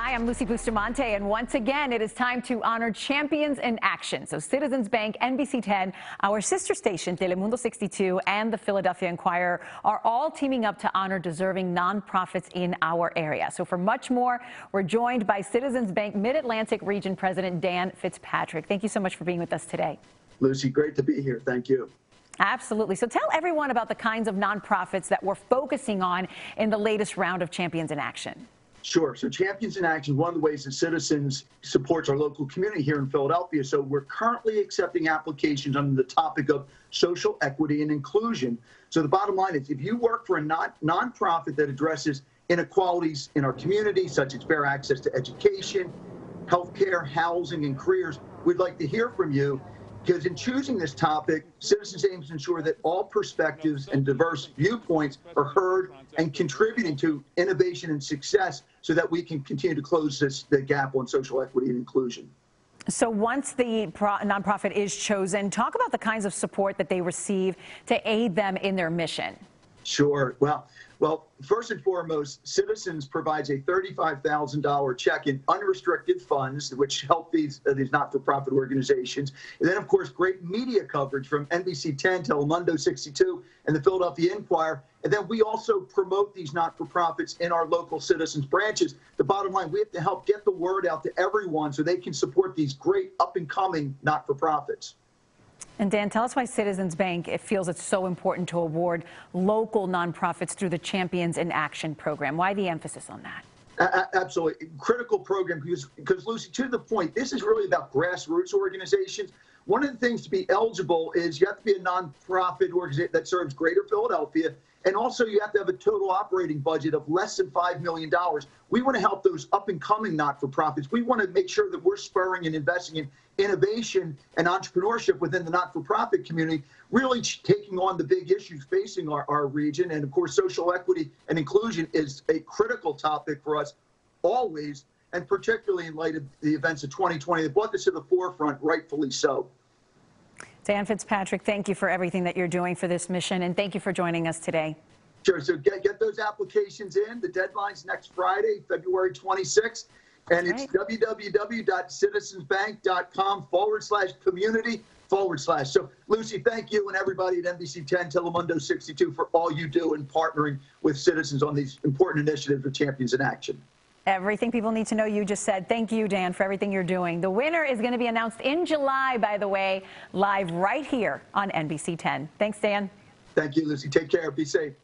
Hi, I'm Lucy Bustamante, and once again, it is time to honor champions in action. So Citizens Bank, NBC10, our sister station, Telemundo 62, and the Philadelphia Inquirer are all teaming up to honor deserving nonprofits in our area. So for much more, we're joined by Citizens Bank Mid-Atlantic Region President Dan Fitzpatrick. Thank you so much for being with us today. Lucy, great to be here. Thank you. Absolutely. So tell everyone about the kinds of nonprofits that we're focusing on in the latest round of Champions in Action. Sure. So Champions in Action, one of the ways that Citizens supports our local community here in Philadelphia. So we're currently accepting applications under the topic of social equity and inclusion. So the bottom line is, if you work for a nonprofit that addresses inequalities in our community, such as fair access to education, healthcare, housing, and careers, we'd like to hear from you. Because in choosing this topic, Citizens aims to ensure that all perspectives and diverse viewpoints are heard and contributing to innovation and success so that we can continue to close the gap on social equity and inclusion. So once the nonprofit is chosen, talk about the kinds of support that they receive to aid them in their mission. Sure. Well, first and foremost, Citizens provides a $35,000 check in unrestricted funds, which help these not-for-profit organizations. And then, of course, great media coverage from NBC10, Telemundo 62, and the Philadelphia Inquirer. And then we also promote these not-for-profits in our local Citizens branches. The bottom line, we have to help get the word out to everyone so they can support these great up-and-coming not-for-profits. And Dan, tell us why Citizens Bank feels it's so important to award local nonprofits through the Champions in Action program. Why the emphasis on that? Absolutely. Critical program because, Lucy, to the point, this is really about grassroots organizations. One of the things to be eligible is you have to be a nonprofit organization that serves Greater Philadelphia, and also you have to have a total operating budget of less than $5 million. We want to help those up-and-coming not-for-profits. We want to make sure that we're spurring and investing in innovation and entrepreneurship within the not-for-profit community, really taking on the big issues facing our region. And, of course, social equity and inclusion is a critical topic for us always, and particularly in light of the events of 2020 that brought this to the forefront, rightfully so. Dan Fitzpatrick, thank you for everything that you're doing for this mission, and thank you for joining us today. Sure. So get those applications in. The deadline's next Friday, February 26th. And it's www.citizensbank.com/community/. So, Lucy, thank you and everybody at NBC10, Telemundo 62 for all you do in partnering with Citizens on these important initiatives with Champions in Action. Everything people need to know, you just said. Thank you, Dan, for everything you're doing. The winner is going to be announced in July, by the way, live right here on NBC10. Thanks, Dan. Thank you, Lucy. Take care. Be safe.